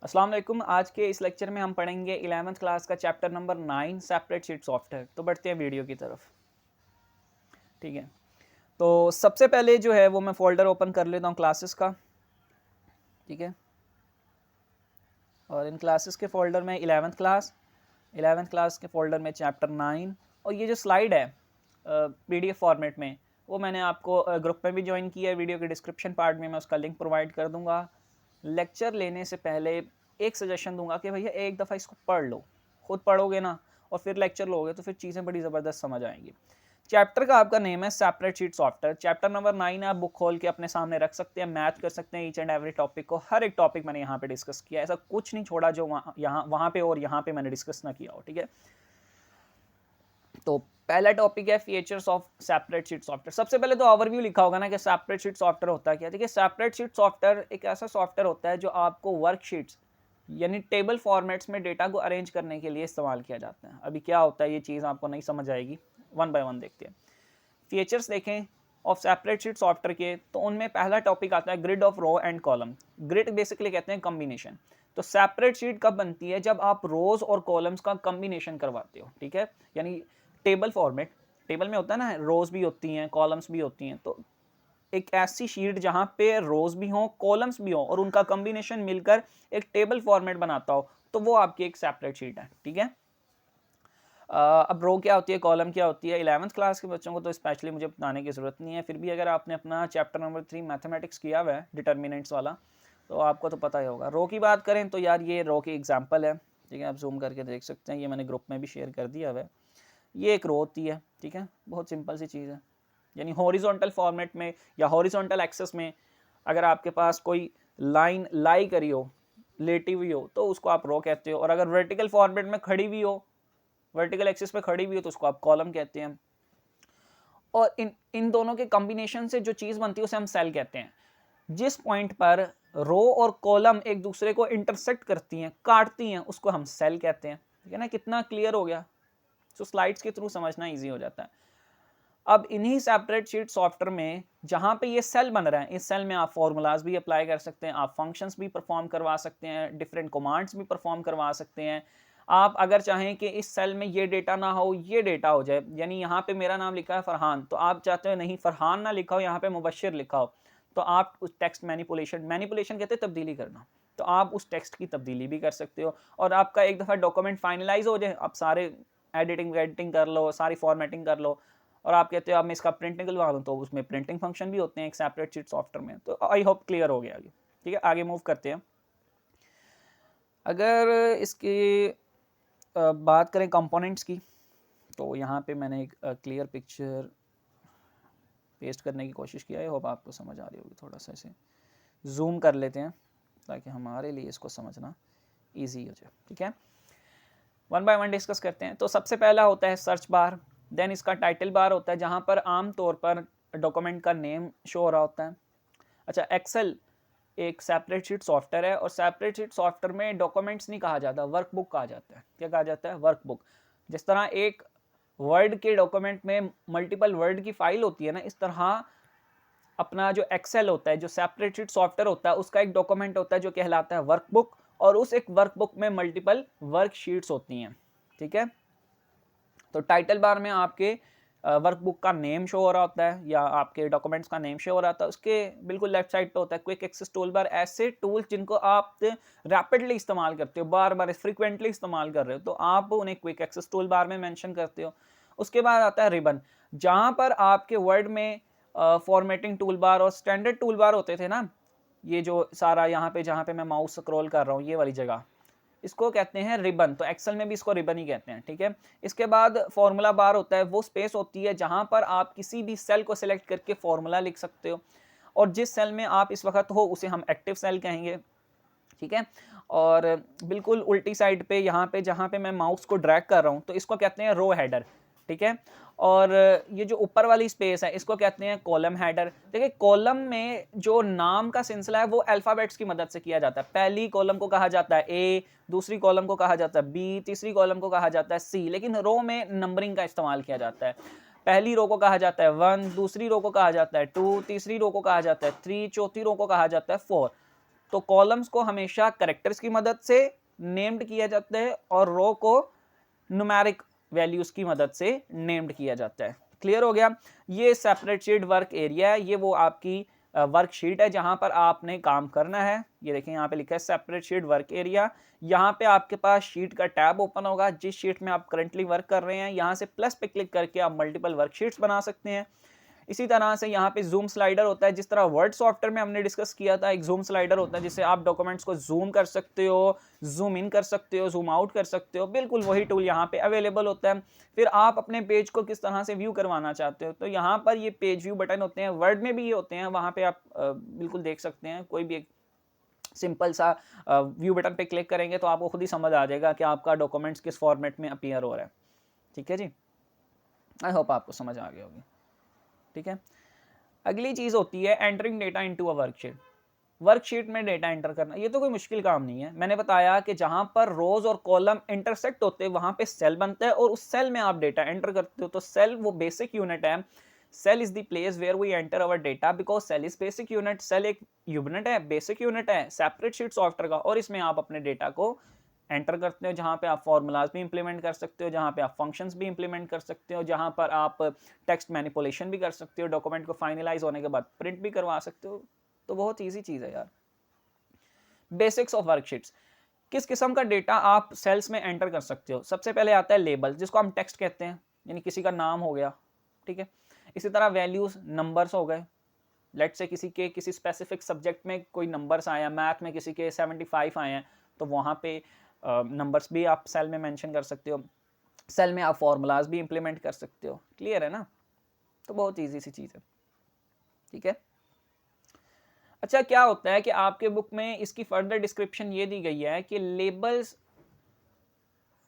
अस्सलाम वालेकुम। आज के इस लेक्चर में हम पढ़ेंगे 11th क्लास का chapter number 9 separate sheet software. तो बढ़ते हैं वीडियो की तरफ। ठीक है, तो सबसे पहले जो है वो मैं फोल्डर ओपन कर लेता हूँ क्लासेस का। ठीक है, और इन क्लासेस के फोल्डर में 11th क्लास के फोल्डर में चैप्टर 9 और ये जो स्लाइड है PDF फॉर्मेट में, वो मैंने आपको ग्रुप में भी ज्वाइन किया है। वीडियो के डिस्क्रिप्शन पार्ट में मैं उसका लिंक प्रोवाइड कर दूंगा। लेक्चर लेने से पहले एक सजेशन दूंगा कि भैया एक दफ़ा इसको पढ़ लो। खुद पढ़ोगे ना और फिर लेक्चर लोगे तो फिर चीज़ें बड़ी ज़बरदस्त समझ आएंगी। चैप्टर का आपका नेम है separate sheet software. Chapter number 9 आप बुक खोल के अपने सामने रख सकते हैं, मैच कर सकते हैं ईच एंड एवरी टॉपिक को। हर एक टॉपिक मैंने यहाँ पे डिस्कस किया, ऐसा कुछ नहीं छोड़ा जो वहाँ पे और यहाँ पे मैंने डिस्कस ना किया हो। ठीक है, तो पहला टॉपिक है features of separate sheet software. सबसे पहले तो ओवरव्यू लिखा होगा ना कि सेपरेट शीट सॉफ्टवेयर होता है क्या। ठीक है, सेपरेट शीट सॉफ्टवेयर एक ऐसा सॉफ्टवेयर होता है जो आपको वर्कशीट्स यानी टेबल फॉर्मेट्स में डेटा को अरेंज करने के लिए इस्तेमाल किया जाता है। अभी क्या होता है ये चीज़ आपको नहीं समझ आएगी, वन बाय वन देखते हैं। फीचर्स देखें ऑफ सेपरेट शीट सॉफ्टवेयर के, तो उनमें पहला टॉपिक आता है grid of row and column. Grid basically कहते हैं कॉम्बिनेशन। तो सेपरेट शीट कब बनती है, जब आप रोज और कॉलम्स का कॉम्बिनेशन करवाते हो। ठीक है, यानी टेबल फॉर्मेट, टेबल में होता है ना, रोज भी होती हैं कॉलम्स भी होती हैं, तो एक ऐसी शीट जहां पे रोज भी हो कॉलम्स भी हो और उनका कॉम्बिनेशन मिलकर एक टेबल फॉर्मेट बनाता हो, तो वो आपकी एक सेपरेट शीट है। ठीक है, अब रो क्या होती है, कॉलम क्या होती है, 11th क्लास के बच्चों को तो स्पेशली मुझे बताने की ज़रूरत नहीं है। फिर भी अगर आपने अपना चैप्टर नंबर 3 मैथमेटिक्स किया हुआ है डिटर्मिनेंट्स वाला, तो आपको तो पता ही होगा। रो की बात करें तो यार ये रो की एग्जांपल है। ठीक है, आप जूम करके देख सकते हैं, ये मैंने ग्रुप में भी शेयर कर दिया हुआ है। ये एक रो होती है। ठीक है, बहुत सिंपल सी चीज़ है। यानी हॉरिजॉन्टल फॉर्मेट में या हॉरिजॉन्टल एक्सेस में अगर आपके पास कोई लाइन लाई करी हो, लेटी हुई हो, तो उसको आप रो कहते हो। और अगर वर्टिकल फॉर्मेट में खड़ी हुई हो, वर्टिकल एक्सिस पे खड़ी हुई हो, तो उसको आप कॉलम कहते हैं। और इन इन दोनों के कॉम्बिनेशन से जो चीज़ बनती है उसे हम सेल कहते हैं। जिस पॉइंट पर रो और कॉलम एक दूसरे को इंटरसेक्ट करती हैं, काटती हैं, उसको हम सेल कहते हैं। ठीक है ना, कितना क्लियर हो गया। तो स्लाइड्स के थ्रू समझना ईजी हो जाता है। अब इन्हीं सेपरेट शीट सॉफ्टवेयर में जहां पे ये सेल बन रहा है, इस सेल में आप फॉर्मूलाज भी अप्लाई कर सकते हैं, आप फंक्शंस भी परफॉर्म करवा सकते हैं, डिफरेंट कमांड्स भी परफॉर्म करवा सकते हैं। आप अगर चाहें कि इस सेल में ये डेटा ना हो, ये डेटा हो जाए, यानी यहाँ पे मेरा नाम लिखा है फरहान, तो आप चाहते हो नहीं फरहान ना लिखा हो, यहाँ पे मुबशिर लिखा हो, तो आप उस टेक्स्ट मैनिपुलेशन कहते हैं तब्दीली करना, तो आप उस टेक्स्ट की तब्दीली भी कर सकते हो। और आपका एक दफ़ा डॉक्यूमेंट फाइनलाइज हो जाए, आप सारे एडिटिंग कर लो, सारी फॉर्मेटिंग कर लो, और आप कहते हो अब मैं इसका प्रिंट निकलवा दूँ, तो उसमें प्रिंटिंग फंक्शन भी होते हैं एक सेपरेट शीट सॉफ्टवेयर में। तो आई होप क्लियर हो गया आगे। ठीक है, आगे मूव करते हैं। अगर इसकी बात करें कंपोनेंट्स की, तो यहाँ पे मैंने एक क्लियर पिक्चर पेस्ट करने की कोशिश किया है। होप आपको समझ आ रही होगी। थोड़ा सा इसे जूम कर लेते हैं ताकि हमारे लिए इसको समझना ईजी हो जाए। ठीक है, वन बाय वन डिस्कस करते हैं। तो सबसे पहला होता है सर्च बार, देन इसका टाइटल बार होता है जहाँ पर आम तौर पर डॉक्यूमेंट का नेम शो हो रहा होता है। अच्छा, एक्सेल एक सेपरेट शीट सॉफ्टवेयर है और सेपरेट शीट सॉफ्टवेयर में डॉक्यूमेंट्स नहीं कहा जाता, वर्कबुक कहा जाता है। क्या कहा जाता है? वर्कबुक। जिस तरह एक वर्ड के डॉक्यूमेंट में मल्टीपल वर्ड की फाइल होती है ना, इस तरह अपना जो एक्सेल होता है, जो सेपरेट शीट सॉफ्टवेयर होता है, उसका एक डॉक्यूमेंट होता है जो कहलाता है वर्कबुक, और उस एक वर्कबुक में मल्टीपल वर्कशीट्स होती हैं। ठीक है, तो टाइटल बार में आपके वर्कबुक का नेम शो हो रहा होता है या आपके डॉक्यूमेंट्स का नेम शो हो रहा होता है। उसके बिल्कुल लेफ्ट साइड पे होता है क्विक एक्सेस टूल बार। ऐसे टूल्स जिनको आप रैपिडली इस्तेमाल करते हो, बार बार फ्रीक्वेंटली इस्तेमाल कर रहे हो, तो आप उन्हें क्विक एक्सेस टूल बार में मेंशन करते हो। उसके बाद आता है रिबन, जहां पर आपके वर्ड में फॉर्मेटिंग टूल बार और स्टैंडर्ड टूल बार होते थे ना, ये जो सारा यहाँ पे जहाँ पे मैं माउस स्क्रॉल कर रहा हूँ, ये वाली जगह, इसको कहते हैं रिबन। तो एक्सेल में भी इसको रिबन ही कहते हैं। ठीक है, इसके बाद फॉर्मूला बार होता है, वो स्पेस होती है जहां पर आप किसी भी सेल को सिलेक्ट करके फॉर्मूला लिख सकते हो, और जिस सेल में आप इस वक्त हो उसे हम एक्टिव सेल कहेंगे। ठीक है, और बिल्कुल उल्टी साइड पे यहाँ पे जहाँ पे मैं माउस को ड्रैग कर रहा हूँ, तो इसको कहते हैं रो हेडर। ठीक है, और ये जो ऊपर वाली स्पेस है इसको कहते हैं कॉलम हेडर। देखिए, कॉलम में जो नाम का सिलसिला है वो अल्फ़ाबेट्स की मदद से किया जाता है। पहली कॉलम को कहा जाता है ए, दूसरी कॉलम को कहा जाता है बी, तीसरी कॉलम को कहा जाता है सी, लेकिन रो में नंबरिंग का इस्तेमाल किया जाता है। पहली रो को कहा जाता है 1, दूसरी रो को कहा जाता है 2, तीसरी रो को कहा जाता है 3, चौथी रो को कहा जाता है 4। तो कॉलम्स को हमेशा कैरेक्टर्स की मदद से नेम्ड किया जाता है और रो को न्यूमेरिक वैल्यूज की मदद से नेम्ड किया जाता है। क्लियर हो गया। ये सेपरेट शीट वर्क एरिया है, ये वो आपकी वर्कशीट है जहां पर आपने काम करना है। ये देखें यहाँ पे लिखा है सेपरेट शीट वर्क एरिया। यहाँ पे आपके पास शीट का टैब ओपन होगा, जिस शीट में आप करंटली वर्क कर रहे हैं यहाँ से प्लस पे क्लिक करके आप मल्टीपल वर्कशीट्स बना सकते हैं। इसी तरह से यहाँ पे जूम स्लाइडर होता है, जिस तरह वर्ड सॉफ्टवेयर में हमने डिस्कस किया था, एक जूम स्लाइडर होता है जिससे आप डॉक्यूमेंट्स को जूम कर सकते हो, जूम इन कर सकते हो, जूम आउट कर सकते हो। बिल्कुल वही टूल यहाँ पे अवेलेबल होता है। फिर आप अपने पेज को किस तरह से व्यू करवाना चाहते हो, तो यहाँ पर ये पेज व्यू बटन होते हैं, वर्ड में भी ये होते हैं, वहाँ पे आप बिल्कुल देख सकते हैं। कोई भी एक सिंपल सा व्यू बटन पे क्लिक करेंगे तो आपको खुद ही समझ आ जाएगा कि आपका डॉक्यूमेंट्स किस फॉर्मेट में अपीयर हो रहा है। ठीक है जी, आई होप आपको समझ आ गया होगी। ठीक है, अगली चीज होती है entering data into a worksheet. Worksheet में डेटा एंटर करना, ये तो कोई मुश्किल काम नहीं है। मैंने बताया कि जहां पर रोज और कॉलम इंटरसेक्ट होते हैं वहां पे सेल बनता है और उस सेल में आप डेटा एंटर करते हो। तो सेल वो बेसिक यूनिट है। Cell is the place where we enter our data because cell is basic unit. Cell एक यूनिट है, बेसिक यूनिट है सेपरेट शीट सॉफ्टवेयर का, और इसमें आप अपने डेटा को एंटर करते हो, जहां पे आप फॉर्मूलाज भी इंप्लीमेंट कर सकते हो, जहां पे आप फंक्शंस भी इंप्लीमेंट कर सकते हो, जहां पर आप टेक्स्ट मैनिपुलेशन भी कर सकते हो, डॉक्यूमेंट को फाइनलाइज होने के बाद प्रिंट भी करवा सकते हो। तो बहुत ईजी चीज है यार। बेसिक्स ऑफ वर्कशीट्स, किस किस्म का डेटा आप सेल्स में एंटर कर सकते हो। सबसे पहले आता है लेबल, जिसको हम टेक्स्ट कहते हैं, यानी किसी का नाम हो गया। ठीक है, इसी तरह वैल्यूज, नंबर्स हो गए। लेट से किसी स्पेसिफिक सब्जेक्ट में कोई नंबर्स आए हैं, मैथ में किसी के 75 आए हैं, तो वहां पे नंबर्स भी आप सेल में मेंशन कर सकते हो। सेल में आप फॉर्मूलाज भी इंप्लीमेंट कर सकते हो। क्लियर है ना। तो बहुत इजी सी चीज है। ठीक है, अच्छा क्या होता है कि आपके बुक में इसकी फर्दर डिस्क्रिप्शन ये दी गई है कि labels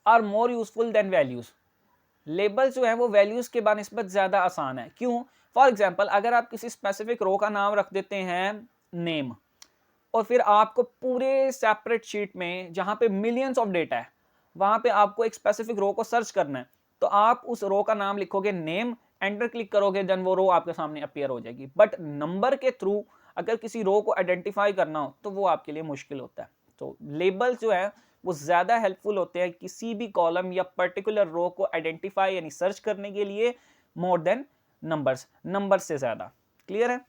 are more useful than values. Labels जो है वो वैल्यूज के बानिस्बत ज्यादा आसान है। क्यों? फॉर एग्जाम्पल, अगर आप किसी स्पेसिफिक रो का नाम रख देते हैं नेम, और फिर आपको पूरे सेपरेट शीट में जहां पे मिलियंस ऑफ डेटा है वहां पे आपको एक स्पेसिफिक रो को सर्च करना है, तो आप उस रो का नाम लिखोगे नेम, एंटर क्लिक करोगे, देन वो रो आपके सामने अपीयर हो जाएगी। बट नंबर के थ्रू अगर किसी रो को आइडेंटिफाई करना हो तो वो आपके लिए मुश्किल होता है। तो लेबल्स जो है वो ज्यादा हेल्पफुल होते हैं किसी भी कॉलम या पर्टिकुलर रो को आइडेंटिफाई यानी सर्च करने के लिए, मोर देन नंबर्स से ज्यादा। क्लियर है।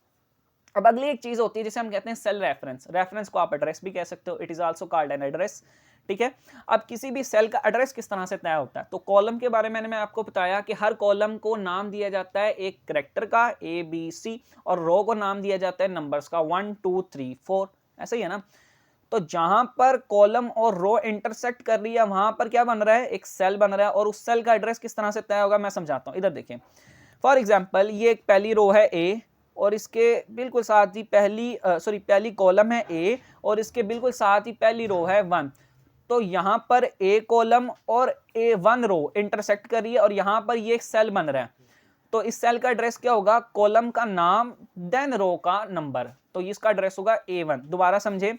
अब अगली एक चीज होती है जिसे हम कहते हैं सेल रेफरेंस। रेफरेंस को आप एड्रेस भी कह सकते हो, it is also called an address. ठीक है, अब किसी भी सेल का एड्रेस किस तरह से तय होता है, तो कॉलम के बारे में मैंने आपको बताया कि हर कॉलम को नाम दिया जाता है एक कैरेक्टर का ABC, और रो को नाम दिया जाता है नंबर्स का 1 2 3 4। ऐसा ही है ना। तो जहां पर कॉलम और रो इंटरसेक्ट कर रही है वहां पर क्या बन रहा है, एक सेल बन रहा है, और उस सेल का एड्रेस किस तरह से तय होगा मैं समझाता हूं। इधर देखें, फॉर एग्जाम्पल ये एक पहली रो है A, और इसके बिल्कुल साथ ही पहली कॉलम है A, और इसके बिल्कुल साथ ही पहली रो है 1। तो यहां पर A कॉलम और A1 रो इंटरसेक्ट कर रही है, और यहां पर ये एक सेल बन रहा है। तो इस सेल का एड्रेस क्या होगा, कॉलम का नाम देन रो का नंबर, तो इसका एड्रेस होगा A1। दोबारा समझे,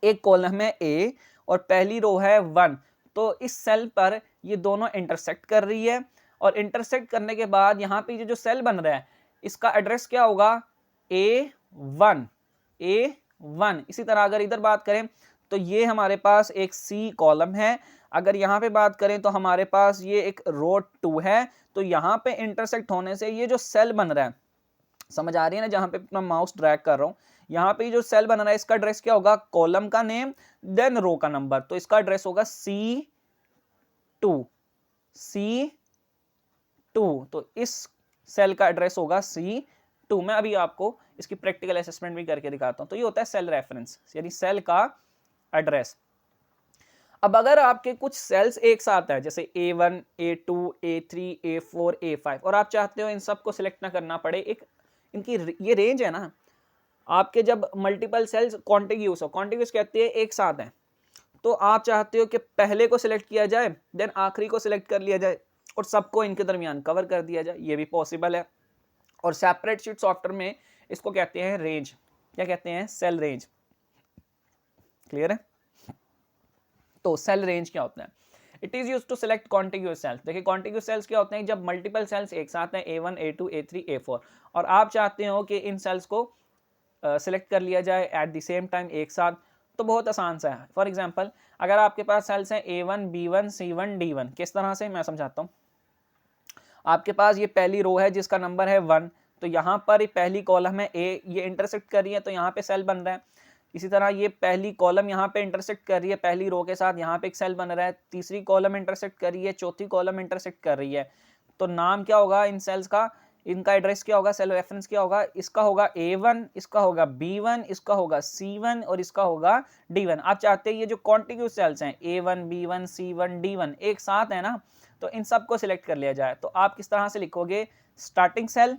एक कॉलम है A और पहली रो है 1, तो इस सेल पर ये दोनों इंटरसेक्ट कर रही है, और इंटरसेक्ट करने के बाद यहाँ पे ये जो सेल बन रहा है इसका एड्रेस क्या होगा, A1। इसी तरह अगर इधर बात करें तो ये हमारे पास एक C कॉलम है। अगर यहाँ पे बात करें तो हमारे पास ये एक रो 2 है। तो यहाँ पे इंटरसेक्ट होने से ये जो सेल बन रहा है, समझ आ रही है ना, जहां पे अपना माउस ड्रैग कर रहा हूं, यहाँ पे जो सेल बन रहा है इसका एड्रेस क्या होगा, कॉलम का नेम देन रो का नंबर, तो इसका एड्रेस होगा C2। तो इस सेल का एड्रेस होगा C2। मैं अभी आपको इसकी प्रैक्टिकल असेसमेंट भी करके दिखाता हूं। तो ये होता है सेल रेफरेंस, यानी सेल का एड्रेस। अब अगर आपके कुछ सेल्स एक साथ है, जैसे A1 A2 A3 A4 A5, और आप चाहते हो इन सबको सिलेक्ट ना करना पड़े, एक इनकी ये रेंज है ना, आपके जब मल्टीपल सेल्स कॉन्टिग्यूस हो, कॉन्टिग्यूस कहते हैं एक साथ हैं, तो आप चाहते हो कि पहले को सिलेक्ट किया जाए, देन आखिरी को सिलेक्ट कर लिया जाए, और सबको इनके दरमियान कवर कर दिया जाए, ये भी पॉसिबल है। और सेपरेट शीट सॉफ्टवेयर में इसको कहते हैं रेंज। क्या कहते हैं, सेल रेंज। क्लियर है। तो सेल रेंज क्या होता है, it is used to select contiguous cells. देखिए कॉन्टिग्यूस सेल्स क्या होते हैं, जब मल्टीपल सेल्स एक साथ हैं A1 A2 A3 A4, और आप चाहते हो कि इन सेल्स को सिलेक्ट कर लिया जाए एट द सेम टाइम एक साथ, तो बहुत आसान सा है। फॉर एग्जांपल अगर आपके पास सेल्स हैं A1 B1 C1 D1, किस तरह से मैं समझाता हूँ। आपके पास ये पहली रो है जिसका नंबर है 1, तो यहाँ पर पहली कॉलम है A, ये इंटरसेक्ट कर रही है तो यहाँ पे सेल बन रहा है। इसी तरह ये पहली कॉलम यहाँ पे इंटरसेक्ट कर रही है पहली रो के साथ, यहाँ पे एक सेल बन रहा है। तीसरी कॉलम इंटरसेक्ट कर रही है, चौथी कॉलम इंटरसेक्ट कर रही है। तो नाम क्या होगा इन सेल्स का, इनका एड्रेस क्या होगा, सेल रेफरेंस क्या होगा, इसका होगा A1, इसका होगा B1, इसका होगा C1 और इसका होगा D1। आप चाहते हैं ये जो कॉन्टिग्यूस सेल्स हैं A1 B1 C1 D1 एक साथ है ना, तो इन सब को सिलेक्ट कर लिया जाए। तो आप किस तरह से लिखोगे, स्टार्टिंग सेल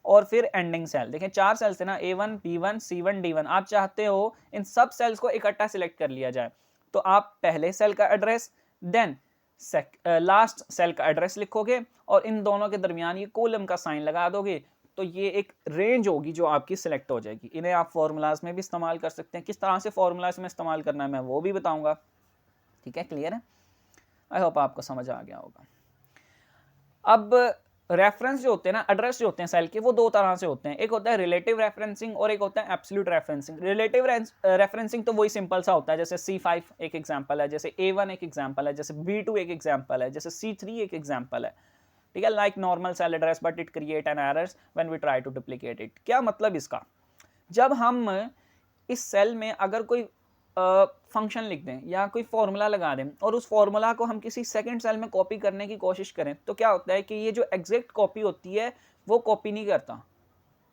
और फिर एंडिंग सेल। देखें 4 सेल्स है ना, A1 B1 C1 D1, आप चाहते हो इन सब सेल्स को इकट्ठा सिलेक्ट कर लिया जाए। तो आप पहले सेल का एड्रेस देन लास्ट सेल का एड्रेस लिखोगे और इन दोनों के दरमियान ये कॉलम का साइन लगा दोगे, तो ये एक रेंज होगी जो आपकी सिलेक्ट हो जाएगी। इन्हें आप फार्मूलाज में भी इस्तेमाल कर सकते हैं। किस तरह से फार्मूलाज में इस्तेमाल करना है मैं वो भी बताऊंगा। ठीक है, क्लियर है? आई होप आपको समझ आ गया होगा। अब रेफरेंस जो होते हैं ना, एड्रेस जो होते हैं सेल के, वो दो तरह से होते हैं। एक होता है रिलेटिव रेफरेंसिंग और एक होता है एब्सोल्यूट रेफरेंसिंग। रिलेटिव रेफरेंसिंग तो वही सिंपल सा होता है, जैसे C5 एक एग्जांपल है, जैसे A1 एक एग्जांपल है, जैसे B2 एक एग्जांपल है, जैसे C3 एक एग्जांपल है। ठीक है, like normal cell address but it create an errors when we try to duplicate it. क्या मतलब इसका, जब हम इस सेल में अगर कोई फंक्शन लिख दें या कोई फॉर्मूला लगा दें और उस फॉर्मूला को हम किसी सेकंड सेल में कॉपी करने की कोशिश करें, तो क्या होता है कि ये जो एग्जैक्ट कॉपी होती है वो कॉपी नहीं करता।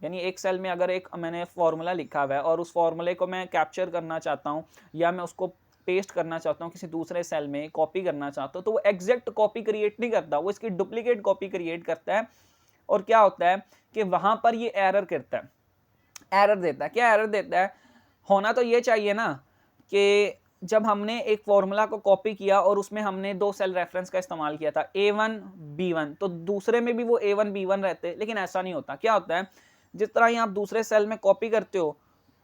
यानी एक सेल में अगर एक मैंने फॉर्मूला लिखा हुआ है और उस फॉर्मूले को मैं कैप्चर करना चाहता हूँ या मैं उसको पेस्ट करना चाहता हूँ किसी दूसरे सेल में, कॉपी करना चाहता हूँ, तो वो एग्जैक्ट कॉपी क्रिएट नहीं करता, वो इसकी डुप्लीकेट कॉपी क्रिएट करता है। और क्या होता है कि वहां पर ये एरर करता है, एरर देता है। क्या एरर देता है, होना तो ये चाहिए ना कि जब हमने एक फॉर्मूला को कॉपी किया और उसमें हमने दो सेल रेफरेंस का इस्तेमाल किया था A1 B1, तो दूसरे में भी वो A1 B1 रहते, लेकिन ऐसा नहीं होता। क्या होता है, जिस तरह ही आप दूसरे सेल में कॉपी करते हो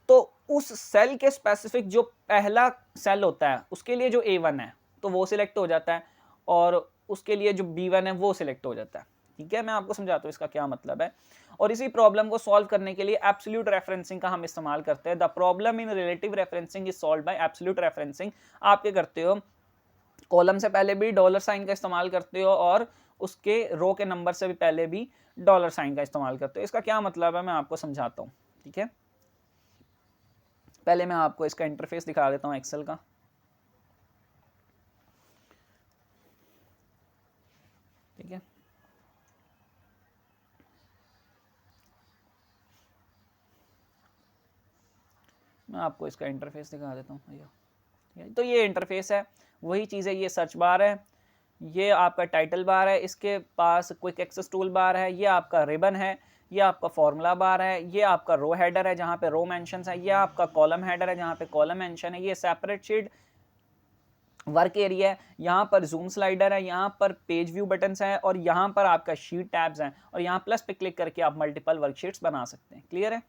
तो उस सेल के स्पेसिफिक जो पहला सेल होता है उसके लिए जो A1 है तो वो सिलेक्ट हो जाता है और उसके लिए जो B1 है वो सिलेक्ट हो जाता है। ठीक है, मैं आपको समझाता हूँ इसका क्या मतलब है। और इसी प्रॉब्लम को सॉल्व करने के लिए एब्सोल्यूट रेफरेंसिंग का हम इस्तेमाल करते हैं। The problem in relative referencing is solved bye absolute referencing. आप क्या करते हो, कॉलम से पहले भी डॉलर साइन का इस्तेमाल करते हो और उसके रो के नंबर से भी पहले भी डॉलर साइन का इस्तेमाल करते हो। इसका क्या मतलब है मैं आपको समझाता हूँ। ठीक है, पहले मैं आपको इसका इंटरफेस दिखा देता हूँ एक्सेल का। ठीक है, मैं आपको इसका इंटरफेस दिखा देता हूँ भैया। ठीक है, तो ये इंटरफेस है, वही चीज़ है। ये सर्च बार है, ये आपका टाइटल बार है, इसके पास क्विक एक्सेस टूल बार है, ये आपका रिबन है, ये आपका फॉर्मूला बार है, ये आपका रो हेडर है जहाँ पे रो मेंशंस है, ये आपका कॉलम हेडर है जहाँ पे कॉलम मेंशन है, ये सेपरेट शीट वर्क एरिया है, यहाँ पर जूम स्लाइडर है, यहाँ पर पेज व्यू बटन्स हैं और यहाँ पर आपका शीट टैब्स हैं और यहाँ प्लस पे क्लिक करके आप मल्टीपल वर्कशीट्स बना सकते हैं। क्लियर है?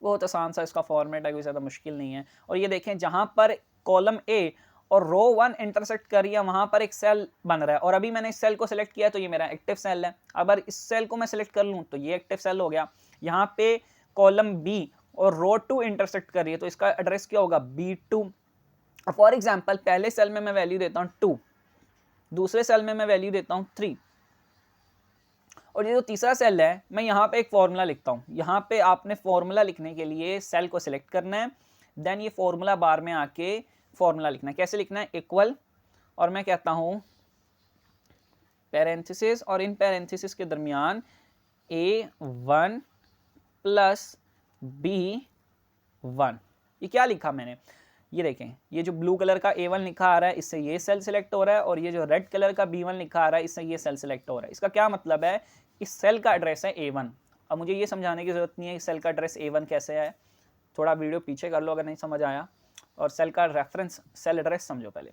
बहुत आसान सा इसका फॉर्मेट है, कोई ज़्यादा मुश्किल नहीं है। और ये देखें जहाँ पर कॉलम ए और रो 1 इंटरसेक्ट कर रही है वहाँ पर एक सेल बन रहा है और अभी मैंने इस सेल को सिलेक्ट किया तो ये मेरा एक्टिव सेल है। अगर इस सेल को मैं सिलेक्ट कर लूँ तो ये एक्टिव सेल हो गया। यहाँ पे कॉलम बी और रो 2 इंटरसेक्ट कर रही है तो इसका एड्रेस क्या होगा, B2। फॉर एग्जाम्पल पहले सेल में मैं वैल्यू देता हूँ 2, दूसरे सेल में मैं वैल्यू देता हूँ 3 और ये जो तीसरा सेल है मैं यहाँ पे एक फॉर्मूला लिखता हूँ। यहाँ पे आपने फॉर्मूला लिखने के लिए सेल को सिलेक्ट करना है, देन ये फॉर्मूला बार में आके फॉर्मूला लिखना है। कैसे लिखना है, इक्वल और मैं कहता हूँ पैरेंथेसिस और इन पैरेंथेसिस के दरमियान A1 प्लस B1। ये क्या लिखा मैंने, ये देखें ये जो ब्लू कलर का A1 लिखा आ रहा है इससे ये सेल सिलेक्ट हो रहा है और ये जो रेड कलर का B1 लिखा आ रहा है इससे ये सेल सिलेक्ट हो रहा है। इसका क्या मतलब है, इस सेल का एड्रेस है A1। अब मुझे ये समझाने की जरूरत नहीं है इस सेल का एड्रेस A1 कैसे है, थोड़ा वीडियो पीछे कर लो अगर नहीं समझ आया, और सेल का रेफरेंस सेल एड्रेस समझो पहले।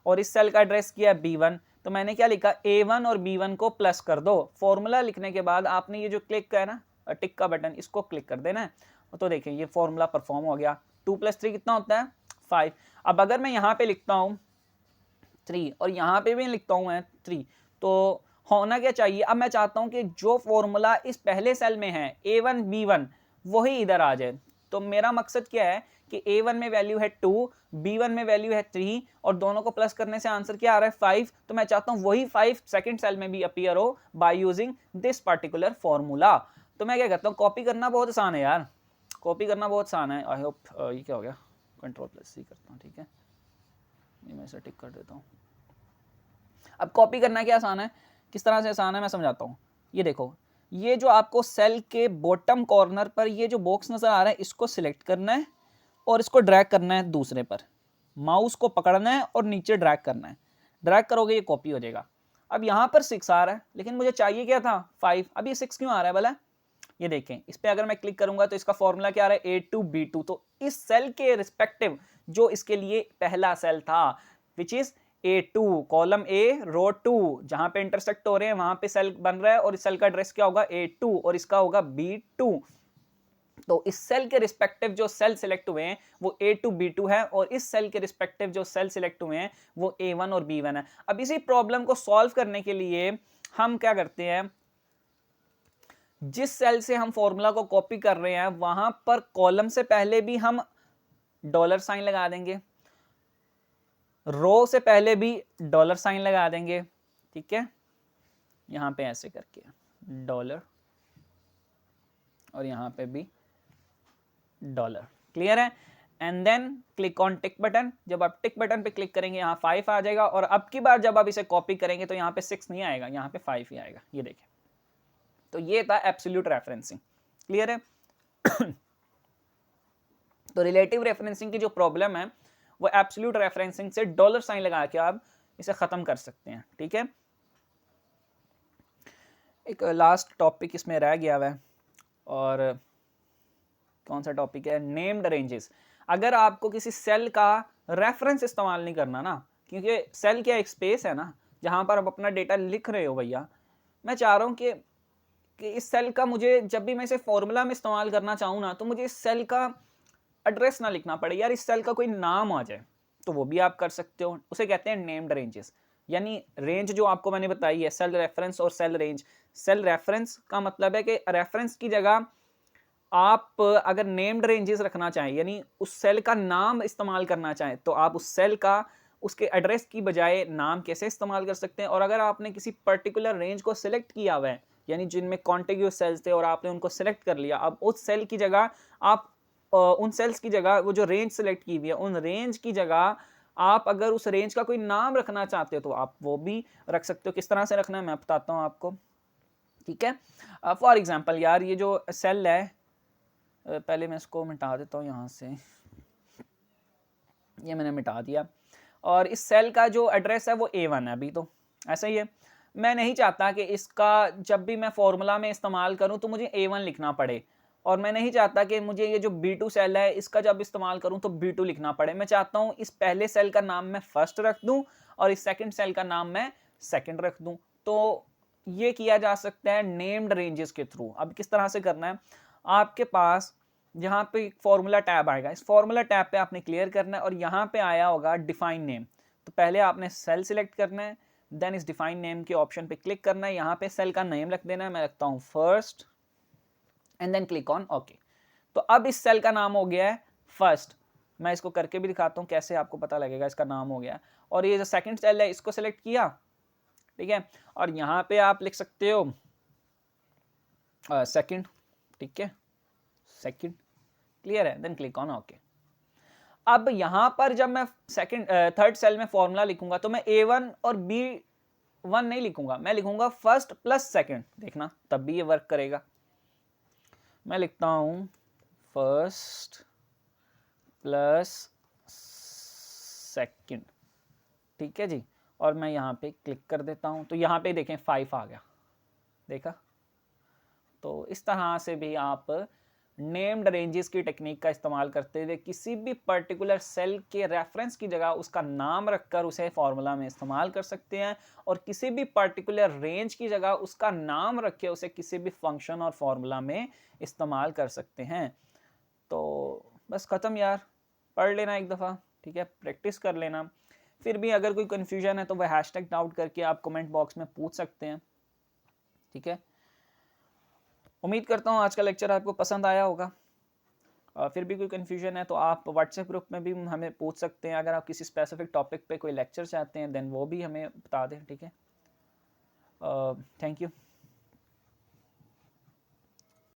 और इस सेल का एड्रेस किया B1 तो मैंने क्या लिखा, A1 और B1 को प्लस कर दो। फॉर्मूला लिखने के बाद आपने ये जो क्लिक का है ना टिक का बटन, इसको क्लिक कर देना है। तो देखिए ये फॉर्मूला परफॉर्म हो गया। 2 + 3 कितना होता है, 5। अब अगर मैं यहाँ पे लिखता हूँ 3 और यहाँ पे भी लिखता हूँ मैं 3 तो होना क्या चाहिए, अब मैं चाहता हूँ कि जो फॉर्मूला इस पहले सेल में है A1 B1 वही इधर आ जाए। तो मेरा मकसद क्या है कि A1 में वैल्यू है 2, B1 में वैल्यू है 3 और दोनों को प्लस करने से आंसर क्या आ रहा है 5। तो मैं चाहता हूं वही 5 सेकंड सेल में भी अपीयर हो by using this particular formula. तो मैं क्या करता हूं, कॉपी करना बहुत आसान है यार, कॉपी करना बहुत आसान है। आई होप ये क्या हो गया, Ctrl+C करता हूँ, ठीक है, ये मैं इसे टिक कर देता हूँ। अब कॉपी करना क्या आसान है, किस तरह से आसान है मैं समझाता हूँ। ये देखो, ये जो आपको सेल के बॉटम कॉर्नर पर ये जो बॉक्स नजर आ रहा है इसको सिलेक्ट करना है और इसको ड्रैग करना है दूसरे पर, माउस को पकड़ना है और नीचे ड्रैग करना है। ड्रैग करोगे ये कॉपी हो जाएगा। अब यहाँ पर 6 आ रहा है लेकिन मुझे चाहिए क्या था 5। अब ये 6 क्यों आ रहा है भला, ये देखें, इस पे अगर मैं क्लिक करूंगा तो इसका फॉर्मूला क्या आ रहा है A2 B2। तो इस सेल के रिस्पेक्टिव जो इसके लिए पहला सेल था which is A2 column A रो 2, जहां पे इंटरसेक्ट हो रहे हैं वहां पे सेल बन रहा है और इस सेल का एड्रेस क्या होगा A2 और इसका होगा B2। तो इस सेल के रिस्पेक्टिव जो सेल सिलेक्ट हुए हैं वो A2 B2 है और इस सेल के रिस्पेक्टिव जो सेल सिलेक्ट हुए हैं वो A1 और B1 है। अब इसी प्रॉब्लम को सॉल्व करने के लिए हम क्या करते हैं, जिस सेल से हम फॉर्मूला को कॉपी कर रहे हैं वहां पर कॉलम से पहले भी हम डॉलर साइन लगा देंगे, रो से पहले भी डॉलर साइन लगा देंगे, ठीक है, यहां पे ऐसे करके डॉलर और यहां पे भी डॉलर। क्लियर है। And then click on tick button. जब आप टिक बटन पे क्लिक करेंगे यहाँ 5 आ जाएगा और अब की बार जब आप इसे कॉपी करेंगे तो यहाँ पे 6 नहीं आएगा, यहाँ पे 5 ही आएगा। ये देखिए, तो ये था एब्सोल्यूट रेफरेंसिंग। क्लियर है। तो रिलेटिव रेफरेंसिंग की जो प्रॉब्लम है वो एब्सोल्यूट रेफरेंसिंग से डॉलर साइन लगा के आप इसे खत्म कर सकते हैं। ठीक है, एक लास्ट टॉपिक इसमें रह गया हुआ है और कौन सा टॉपिक है, नेम्ड रेंजेस। अगर आपको किसी सेल का रेफरेंस इस्तेमाल नहीं करना ना, क्योंकि सेल क्या एक स्पेस है ना जहां पर आप अपना डेटा लिख रहे हो भैया, मैं चाह रहा हूं कि इस सेल का मुझे जब भी मैं इसे फॉर्मूला में इस्तेमाल करना चाहूँ ना तो मुझे इस सेल का एड्रेस ना लिखना पड़े यार, इस सेल का कोई नाम आ जाए, तो वो भी आप कर सकते हो। उसे कहते हैं नेम्ड रेंजेस। यानी रेंज जो आपको मैंने बताई है, सेल रेफरेंस और सेल रेंज। सेल रेफरेंस का मतलब है कि रेफरेंस की जगह आप अगर नेम्ड रेंजेस रखना चाहें यानी उस सेल का नाम इस्तेमाल करना चाहें तो आप उस सेल का उसके एड्रेस की बजाय नाम कैसे इस्तेमाल कर सकते हैं। और अगर आपने किसी पर्टिकुलर रेंज को सिलेक्ट किया हुआ है यानी जिनमें कॉन्टिग्यूअस सेल्स थे और आपने उनको सिलेक्ट कर लिया, अब उस सेल की जगह आप उन सेल्स की जगह वो जो रेंज सिलेक्ट की हुई है उन रेंज की जगह आप अगर उस रेंज का कोई नाम रखना चाहते हो तो आप वो भी रख सकते हो। किस तरह से रखना है मैं बताता हूँ आपको। ठीक है, फॉर एग्जाम्पल यार ये जो सेल है, पहले मैं इसको मिटा देता हूँ यहाँ से, ये मैंने मिटा दिया। और इस सेल का जो एड्रेस है वो A1 है, अभी तो ऐसा ही है। मैं नहीं चाहता कि इसका जब भी मैं फॉर्मूला में इस्तेमाल करूं तो मुझे A1 लिखना पड़े, और मैं नहीं चाहता कि मुझे ये जो B2 सेल है इसका जब इस्तेमाल करूं तो B2 लिखना पड़े। मैं चाहता हूं इस पहले सेल का नाम मैं फर्स्ट रख दूं और इस सेकंड सेल का नाम मैं सेकंड रख दूं। तो ये किया जा सकता है नेम्ड रेंजेस के थ्रू। अब किस तरह से करना है, आपके पास यहाँ पे फॉर्मूला टैब आएगा, इस फॉर्मूला टैब पे आपने क्लियर करना है और यहाँ पे आया होगा डिफाइन नेम। तो पहले आपने सेल सिलेक्ट करना है, देन इस डिफाइन नेम के ऑप्शन पे क्लिक करना है, यहाँ पे सेल का नेम रख देना है, मैं रखता हूँ first and then click on okay. तो अब इस सेल का नाम हो गया है फर्स्ट। मैं इसको करके भी दिखाता हूँ कैसे आपको पता लगेगा इसका नाम हो गया। और ये जो सेकंड सेल है इसको सिलेक्ट किया, ठीक है, और यहाँ पे आप लिख सकते हो सेकंड, ठीक है, सेकंड, क्लियर है, देन क्लिक ऑन ओके। अब यहां पर जब मैं थर्ड सेल में फॉर्मूला लिखूंगा तो मैं A1 और B1 नहीं लिखूंगा, मैं लिखूंगा फर्स्ट प्लस सेकंड, देखना तब भी ये वर्क करेगा। मैं लिखता हूं फर्स्ट प्लस सेकंड, ठीक है जी, और मैं यहां पे क्लिक कर देता हूं तो यहां पे देखें 5 आ गया, देखा। तो इस तरह से भी आप नेम्ड रेंजेस की टेक्निक का इस्तेमाल करते हुए किसी भी पर्टिकुलर सेल के रेफरेंस की जगह उसका नाम रखकर उसे फॉर्मूला में इस्तेमाल कर सकते हैं, और किसी भी पर्टिकुलर रेंज की जगह उसका नाम रख के उसे किसी भी फंक्शन और फॉर्मूला में इस्तेमाल कर सकते हैं। तो बस ख़त्म यार, पढ़ लेना एक दफ़ा, ठीक है, प्रैक्टिस कर लेना। फिर भी अगर कोई कन्फ्यूजन है तो वह #डाउट करके आप कमेंट बॉक्स में पूछ सकते हैं, ठीक है। उम्मीद करता हूँ आज का लेक्चर आपको पसंद आया होगा। फिर भी कोई कन्फ्यूजन है तो आप व्हाट्सएप ग्रुप में भी हमें पूछ सकते हैं। अगर आप किसी स्पेसिफिक टॉपिक पे कोई लेक्चर चाहते हैं देन वो भी हमें बता दें, ठीक है। Thank you.